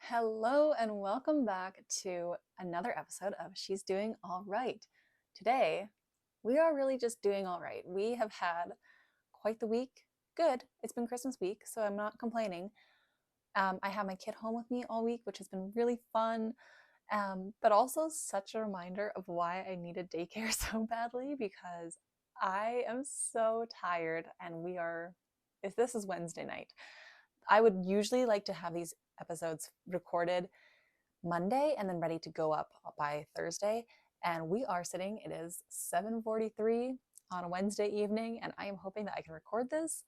Hello and welcome back to another episode of She's Doing All Right. Today, we are really just doing all right. We have had quite the week. Good. It's been Christmas week, so I'm not complaining. I have my kid home with me all week, which has been really fun, but also such a reminder of why I needed daycare so badly because I am so tired and if this is Wednesday night, I would usually like to have these episodes recorded Monday and then ready to go up by Thursday. And we are sitting, it is 7:43 on a Wednesday evening, and I am hoping that I can record this,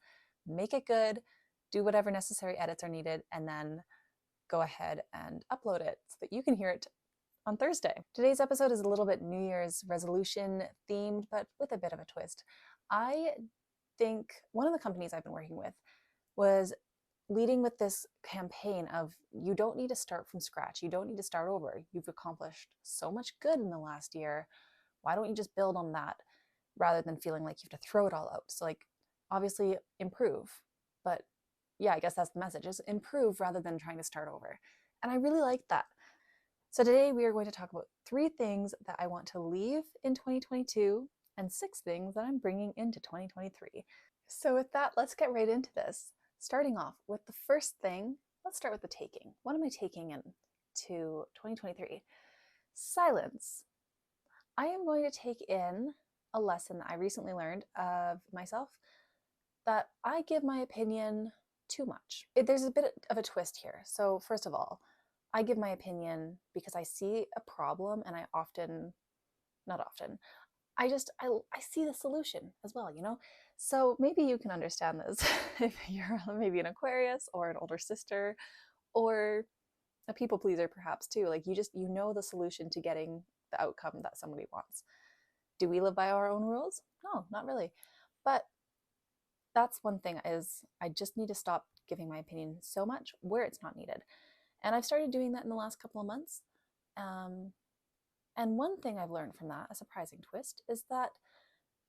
make it good, do whatever necessary edits are needed, and then go ahead and upload it so that you can hear it on Thursday. Today's episode is a little bit New Year's resolution themed, but with a bit of a twist. I think one of the companies I've been working with was leading with this campaign of you don't need to start from scratch. You don't need to start over. You've accomplished so much good in the last year. Why don't you just build on that rather than feeling like you have to throw it all out? So like obviously improve, but yeah, I guess that's the message is improve rather than trying to start over. And I really like that. So today we are going to talk about 3 things that I want to leave in 2022 and 6 things that I'm bringing into 2023. So with that, let's get right into this. Starting off with the first thing, let's start with the taking. What am I taking into 2023? Silence. I am going to take in a lesson that I recently learned of myself that I give my opinion too much. There's a bit of a twist here. So first of all, I give my opinion because I see a problem and not often, I see the solution as well, you know? So maybe you can understand this if you're maybe an Aquarius or an older sister or a people pleaser perhaps too. Like you know the solution to getting the outcome that somebody wants. Do we live by our own rules? No, not really. But that's one thing is I just need to stop giving my opinion so much where it's not needed. And I've started doing that in the last couple of months. And one thing I've learned from that, a surprising twist, is that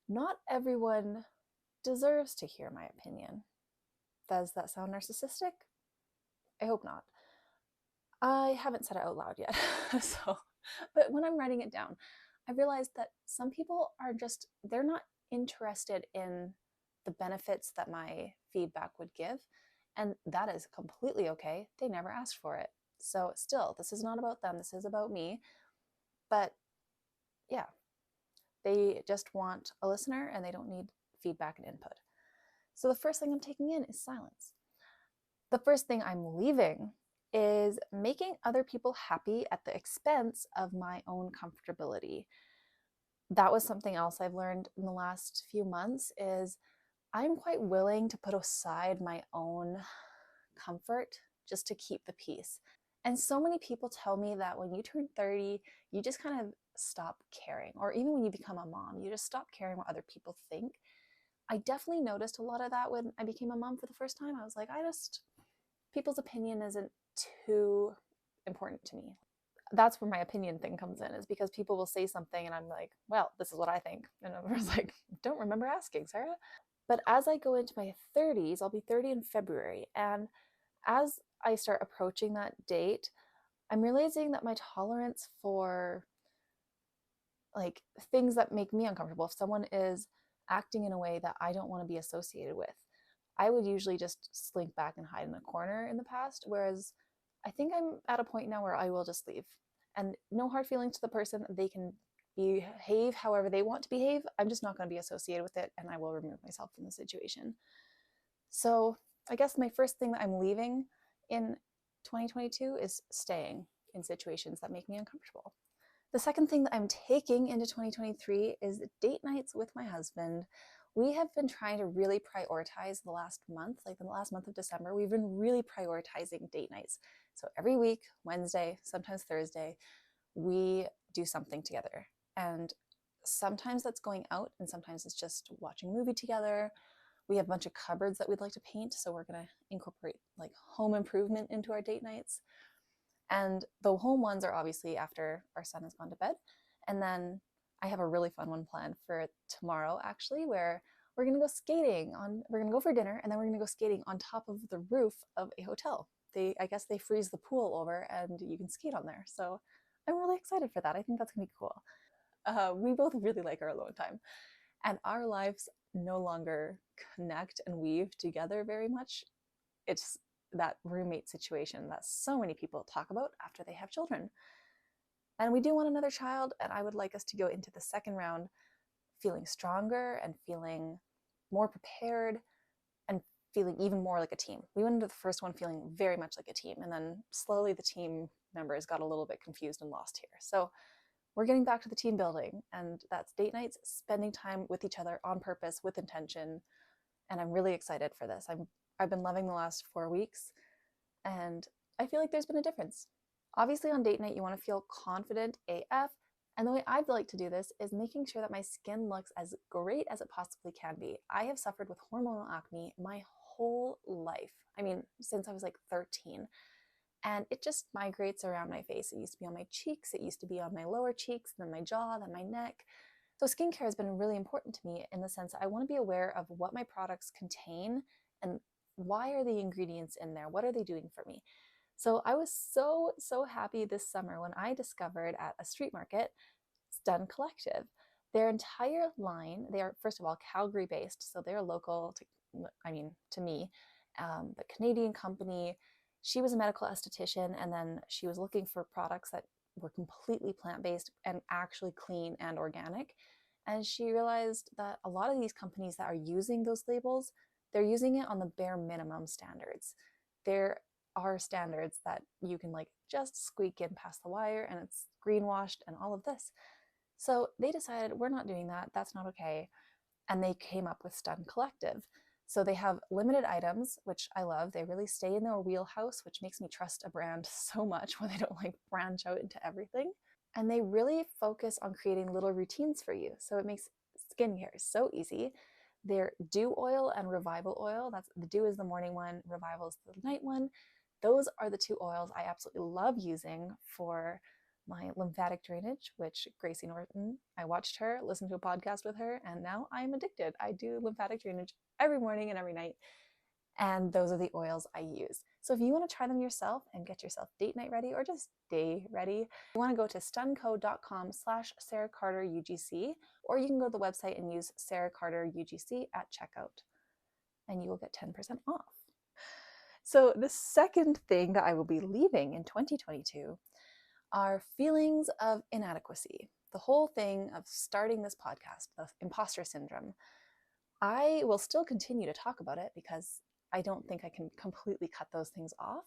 not everyone deserves to hear my opinion. Does that sound narcissistic? I hope not. I haven't said it out loud yet. But when I'm writing it down, I realized that some people they're not interested in the benefits that my feedback would give. And that is completely okay. They never asked for it. So still, this is not about them. This is about me. But yeah, they just want a listener and they don't need feedback and input. So the first thing I'm taking in is silence. The first thing I'm leaving is making other people happy at the expense of my own comfortability. That was something else I've learned in the last few months is I'm quite willing to put aside my own comfort just to keep the peace. And so many people tell me that when you turn 30, you just kind of stop caring. Or even when you become a mom, you just stop caring what other people think. I definitely noticed a lot of that when I became a mom for the first time. I was like, people's opinion isn't too important to me. That's where my opinion thing comes in, is because people will say something and I'm like, well, this is what I think. And I was like, don't remember asking, Sarah. But as I go into my 30s, I'll be 30 in February. And as I start approaching that date, I'm realizing that my tolerance for like things that make me uncomfortable, if someone is acting in a way that I don't want to be associated with, I would usually just slink back and hide in a corner in the past. Whereas I think I'm at a point now where I will just leave. And no hard feelings to the person. They can behave however they want to behave. I'm just not going to be associated with it and I will remove myself from the situation. So I guess my first thing that I'm leaving in 2022 is staying in situations that make me uncomfortable. The second thing that I'm taking into 2023 is date nights with my husband. We have been trying to really prioritize the last month, like the last month of December, we've been really prioritizing date nights. So every week, Wednesday, sometimes Thursday, we do something together. And sometimes that's going out and sometimes it's just watching a movie together. We have a bunch of cupboards that we'd like to paint, so we're going to incorporate like home improvement into our date nights. And the home ones are obviously after our son has gone to bed. And then I have a really fun one planned for tomorrow, actually, where we're going to go skating we're going to go for dinner and then we're going to go skating on top of the roof of a hotel. I guess they freeze the pool over and you can skate on there. So I'm really excited for that. I think that's gonna be cool. We both really like our alone time, and our lives no longer connect and weave together very much. It's that roommate situation that so many people talk about after they have children. And we do want another child, and I would like us to go into the second round feeling stronger and feeling more prepared and feeling even more like a team. We went into the first one feeling very much like a team, and then slowly the team members got a little bit confused and lost here. So we're getting back to the team building, and that's date nights, spending time with each other on purpose with intention. And I'm really excited for this. I've been loving the last 4 weeks, and I feel like there's been a difference. Obviously, on date night, you want to feel confident AF. And the way I'd like to do this is making sure that my skin looks as great as it possibly can be. I have suffered with hormonal acne my whole life. I mean, since I was like 13. And it just migrates around my face. It used to be on my cheeks, it used to be on my lower cheeks, then my jaw, then my neck. So skincare has been really important to me in the sense that I want to be aware of what my products contain and why are the ingredients in there? What are they doing for me? So I was so happy this summer when I discovered at a street market Stunn Collective. Their entire line, they are first of all Calgary based, so they're local to me, but Canadian company. She was a medical esthetician, and then she was looking for products that were completely plant-based and actually clean and organic. And she realized that a lot of these companies that are using those labels, they're using it on the bare minimum standards. There are standards that you can like just squeak in past the wire and it's greenwashed and all of this. So they decided we're not doing that. That's not okay. And they came up with Stunn Collective. So they have limited items, which I love. They really stay in their wheelhouse, which makes me trust a brand so much when they don't like branch out into everything. And they really focus on creating little routines for you. So it makes skincare so easy. Their Dew Oil and Revival Oil, that's the Dew is the morning one, Revival is the night one. Those are the two oils I absolutely love using for my lymphatic drainage, which Gracie Norton, I watched her, listened to a podcast with her, and now I'm addicted. I do lymphatic drainage every morning and every night. And those are the oils I use. So if you want to try them yourself and get yourself date night ready or just day ready, you want to go to stunnco.com/SarahCarterUGC, or you can go to the website and use Sarah Carter UGC at checkout, and you will get 10% off. So the second thing that I will be leaving in 2022 are feelings of inadequacy. The whole thing of starting this podcast, the imposter syndrome. I will still continue to talk about it because I don't think I can completely cut those things off.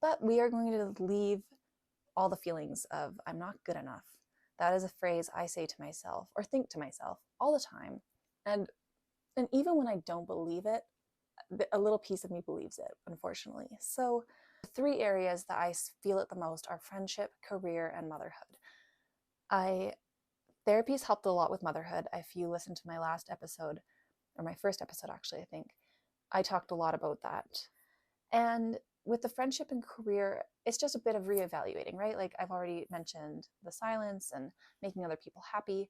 But we are going to leave all the feelings of I'm not good enough. That is a phrase I say to myself or think to myself all the time. And even when I don't believe it, a little piece of me believes it, unfortunately. So the three areas that I feel it the most are friendship, career, and motherhood. Therapy's helped a lot with motherhood. If you listen to my last episode, or my first episode actually, I think, I talked a lot about that. And with the friendship and career, it's just a bit of reevaluating, right? Like I've already mentioned the silence and making other people happy.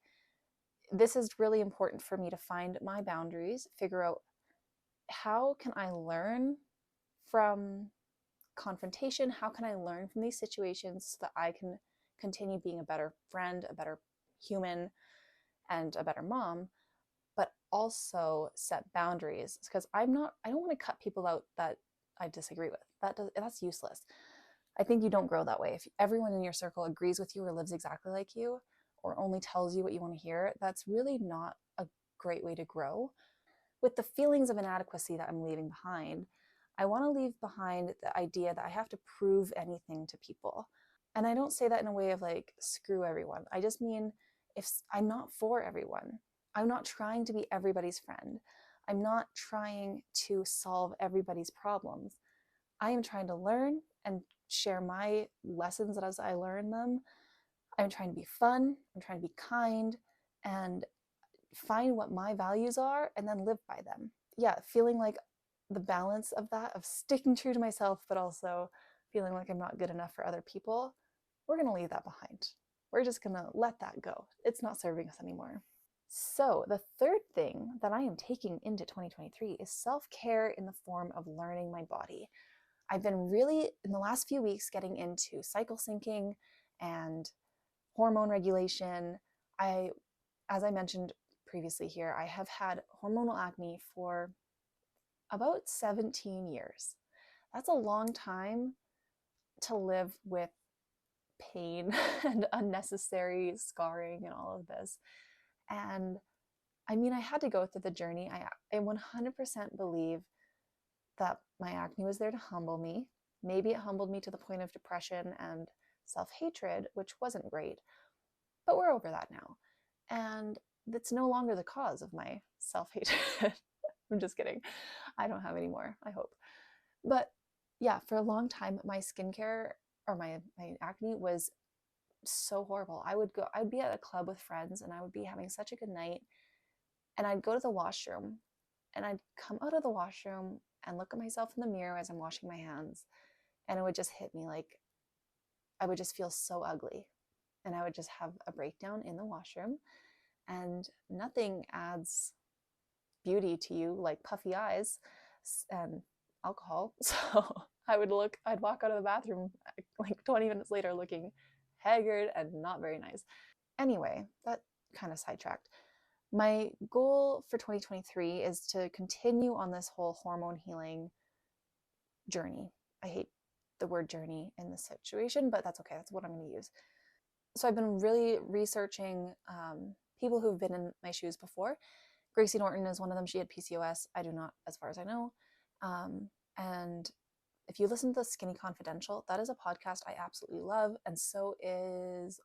This is really important for me to find my boundaries, figure out how can I learn from confrontation? How can I learn from these situations so that I can continue being a better friend, a better human, and a better mom, but also set boundaries? Because I don't want to cut people out that I disagree with. That's useless. I think you don't grow that way. If everyone in your circle agrees with you or lives exactly like you, or only tells you what you want to hear, that's really not a great way to grow. With the feelings of inadequacy that I'm leaving behind, I want to leave behind the idea that I have to prove anything to people. And I don't say that in a way of like, screw everyone. I just mean, if I'm not for everyone, I'm not trying to be everybody's friend. I'm not trying to solve everybody's problems. I am trying to learn and share my lessons as I learn them. I'm trying to be fun. I'm trying to be kind and find what my values are and then live by them. Yeah, feeling like the balance of that, of sticking true to myself, but also feeling like I'm not good enough for other people, we're going to leave that behind. We're just going to let that go. It's not serving us anymore. So the third thing that I am taking into 2023 is self-care in the form of learning my body. I've been really, in the last few weeks, getting into cycle syncing and hormone regulation. As I mentioned previously here, I have had hormonal acne for about 17 years. That's a long time to live with pain and unnecessary scarring and all of this. And I mean, I had to go through the journey. I 100% believe that my acne was there to humble me. Maybe it humbled me to the point of depression and self hatred, which wasn't great, but we're over that now. And that's no longer the cause of my self hatred. I'm just kidding. I don't have any more, I hope. But yeah, for a long time, my skincare or my acne was so horrible. I'd be at a club with friends and I would be having such a good night. And I'd go to the washroom and I'd come out of the washroom and look at myself in the mirror as I'm washing my hands. And it would just hit me like I would just feel so ugly. And I would just have a breakdown in the washroom. And nothing adds beauty to you like puffy eyes and alcohol. So I'd walk out of the bathroom like 20 minutes later looking haggard and not very nice. Anyway, that kind of sidetracked. My goal for 2023 is to continue on this whole hormone healing journey. I hate the word journey in this situation, but that's okay. That's what I'm going to use. So I've been really researching people who've been in my shoes before. Gracie Norton is one of them. She had PCOS. I do not, as far as I know. And if you listen to the Skinny Confidential, that is a podcast I absolutely love. And so is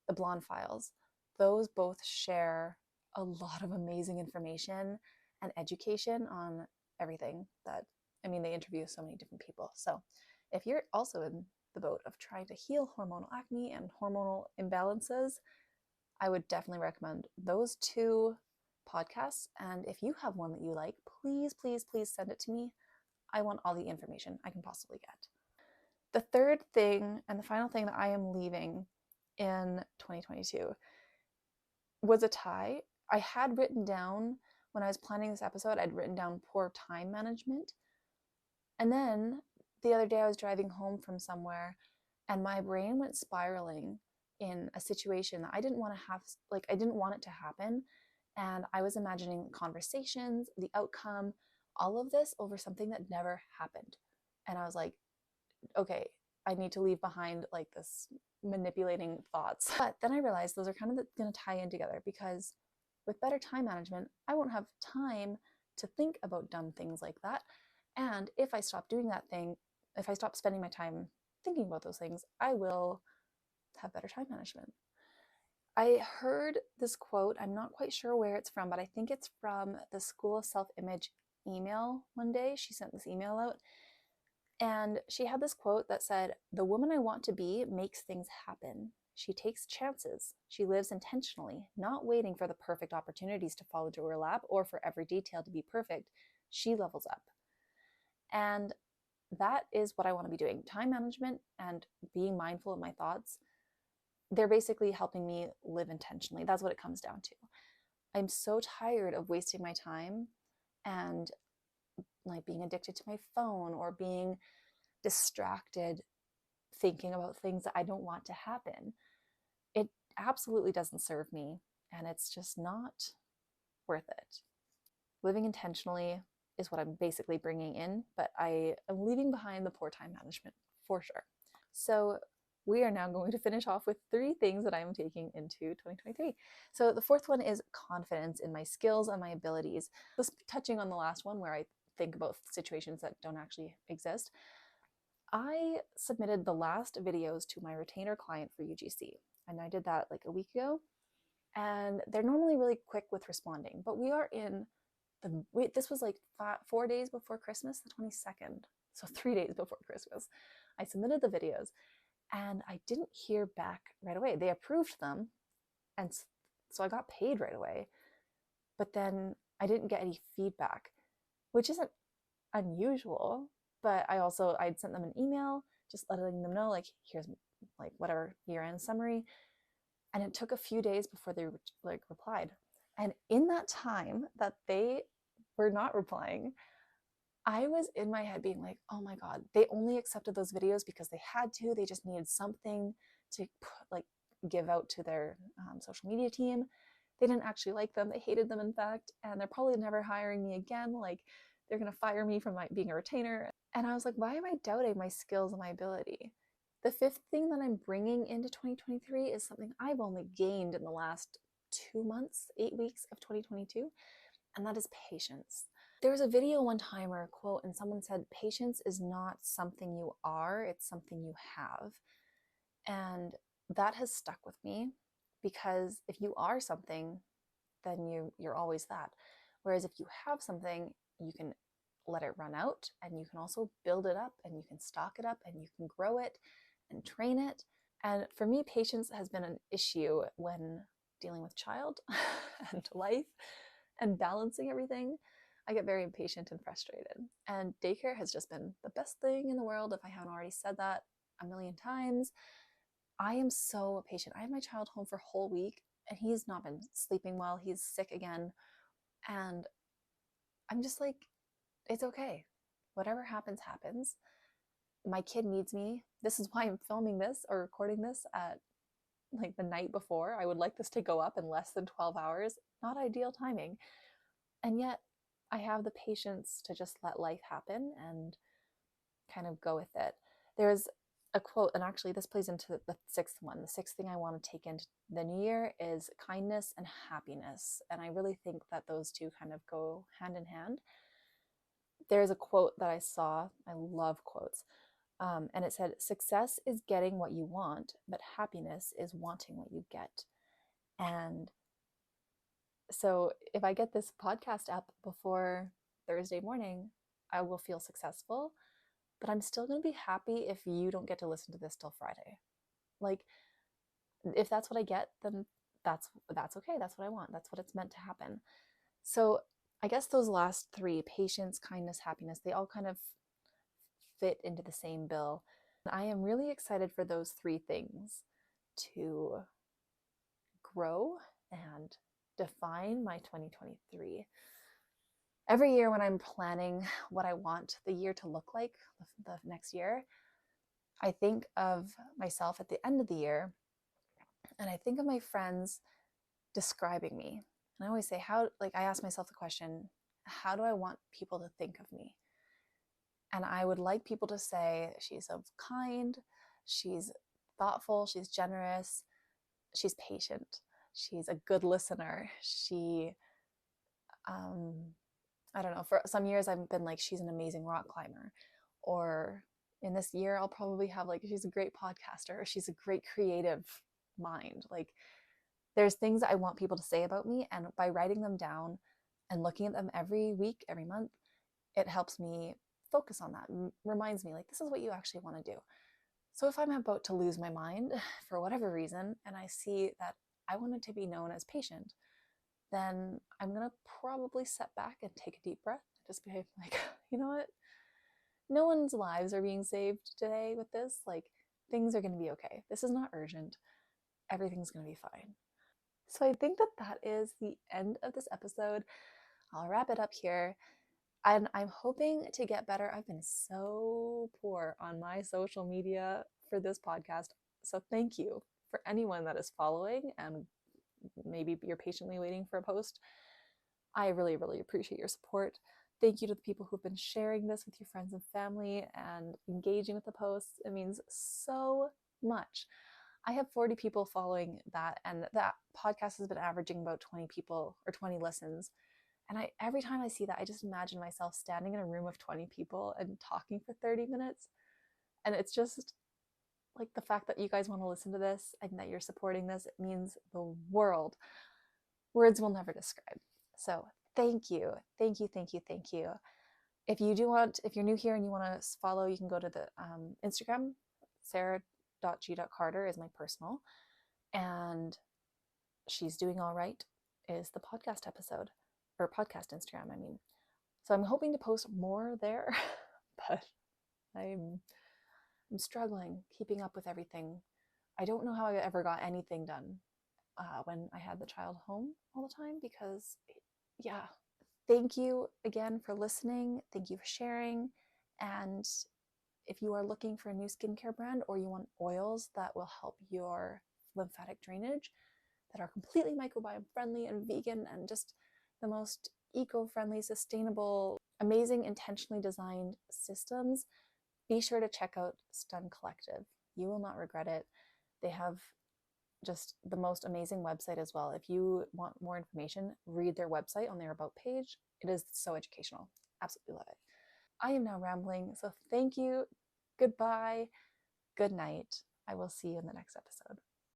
the Blonde Files. Those both share a lot of amazing information and education on everything that, I mean, they interview so many different people. So if you're also in the boat of trying to heal hormonal acne and hormonal imbalances, I would definitely recommend those two podcasts. And if you have one that you like, please, please, please send it to me. I want all the information I can possibly get. The third thing and the final thing that I am leaving in 2022 was a tie. I had written down, when I was planning this episode, I'd written down poor time management. And then the other day I was driving home from somewhere and my brain went spiraling in a situation that I didn't want to have, like I didn't want it to happen. And I was imagining conversations, the outcome, all of this over something that never happened. And I was like, okay, I need to leave behind like this manipulating thoughts. But then I realized those are kind of going to tie in together, because with better time management, I won't have time to think about dumb things like that. And if I stop doing that thing, if I stop spending my time thinking about those things, I will have better time management. I heard this quote, I'm not quite sure where it's from, but I think it's from the School of Self-Image email one day. She sent this email out and she had this quote that said, "The woman I want to be makes things happen. She takes chances. She lives intentionally, not waiting for the perfect opportunities to fall into her lap or for every detail to be perfect. She levels up." And that is what I want to be doing. Time management and being mindful of my thoughts, they're basically helping me live intentionally. That's what it comes down to. I'm so tired of wasting my time and like being addicted to my phone or being distracted thinking about things that I don't want to happen. It absolutely doesn't serve me, and it's just not worth it. Living intentionally is what I'm basically bringing in, but I am leaving behind the poor time management for sure. So we are now going to finish off with 3 things that I'm taking into 2023. So the fourth one is confidence in my skills and my abilities. Just touching on the last one where I think about situations that don't actually exist. I submitted the last videos to my retainer client for UGC, and I did that like a week ago. And they're normally really quick with responding, but we are in this was like 4 days before Christmas, the 22nd. So 3 days before Christmas. I submitted the videos and I didn't hear back right away. They approved them, and so I got paid right away. But then I didn't get any feedback, which isn't unusual. But I'd sent them an email just letting them know, like, here's like whatever year-end summary. And it took a few days before they like replied. And in that time that they were not replying, I was in my head being like, oh my God, they only accepted those videos because they had to. They just needed something to like give out to their social media team. They didn't actually like them. They hated them, in fact, and they're probably never hiring me again. Like, they're going to fire me from being a retainer. And I was like, why am I doubting my skills and my ability? The fifth thing that I'm bringing into 2023 is something I've only gained in the last 2 months, 8 weeks of 2022, and that is patience. There was a video one time or a quote, and someone said, patience is not something you are, it's something you have. And that has stuck with me, because if you are something, then you're always that. Whereas if you have something, you can let it run out, and you can also build it up, and you can stock it up, and you can grow it and train it. And for me, patience has been an issue when dealing with child and life and balancing everything. I get very impatient and frustrated. And daycare has just been the best thing in the world, if I haven't already said that a million times. I am so patient. I have my child home for a whole week, and he's not been sleeping well. He's sick again. And I'm just like, it's okay. Whatever happens, happens. My kid needs me. This is why I'm filming this or recording this at like the night before. I would like this to go up in less than 12 hours. Not ideal timing. And yet I have the patience to just let life happen and kind of go with it. There's a quote, and actually this plays into the sixth one. The sixth thing I want to take into the new year is kindness and happiness. And I really think that those two kind of go hand in hand. There's a quote that I saw. I love quotes. And it said, success is getting what you want, but happiness is wanting what you get. And so if I get this podcast up before Thursday morning, I will feel successful, but I'm still going to be happy if you don't get to listen to this till Friday. Like, if that's what I get, then that's okay. That's what I want. That's what it's meant to happen. So I guess those last three, patience, kindness, happiness, they all kind of fit into the same bill. I am really excited for those three things to grow and define my 2023. Every year when I'm planning what I want the year to look like, the next year, I think of myself at the end of the year, and I think of my friends describing me. And I always say, I ask myself the question, how do I want people to think of me? And I would like people to say, she's so kind, she's thoughtful, she's generous, she's patient, she's a good listener, she, I don't know, for some years I've been like, she's an amazing rock climber. Or in this year, I'll probably have like, she's a great podcaster, or she's a great creative mind. Like, there's things that I want people to say about me. And by writing them down and looking at them every week, every month, it helps me focus on that. Reminds me, like, this is what you actually want to do. So if I'm about to lose my mind for whatever reason, and I see that I wanted to be known as patient, then I'm going to probably set back and take a deep breath and just be like, you know what? No one's lives are being saved today with this. Like, things are going to be okay. This is not urgent. Everything's going to be fine. So I think that that is the end of this episode. I'll wrap it up here. And I'm hoping to get better. I've been so poor on my social media for this podcast. So thank you for anyone that is following, and maybe you're patiently waiting for a post. I really, really appreciate your support. Thank you to the people who've been sharing this with your friends and family and engaging with the posts. It means so much. I have 40 people following that, and that podcast has been averaging about 20 people or 20 listens. And every time I see that, I just imagine myself standing in a room of 20 people and talking for 30 minutes. And it's just like, the fact that you guys want to listen to this and that you're supporting this, it means the world. Words will never describe. So thank you. Thank you, thank you, thank you. If you're new here and you want to follow, you can go to the Instagram. Sarah.g.carter is my personal. And She's Doing All Right is the podcast episode, or podcast Instagram, I mean. So I'm hoping to post more there, but I'm struggling keeping up with everything. I don't know how I ever got anything done when I had the child home all the time, because yeah, Thank you again for listening. Thank you for sharing. And if you are looking for a new skincare brand or you want oils that will help your lymphatic drainage, that are completely microbiome friendly and vegan and just the most eco-friendly, sustainable, amazing, intentionally designed systems, be sure to check out Stunn Collective. You will not regret it. They have just the most amazing website as well. If you want more information, read their website on their About page. It is so educational. Absolutely love it. I am now rambling, so thank you. Goodbye. Good night. I will see you in the next episode.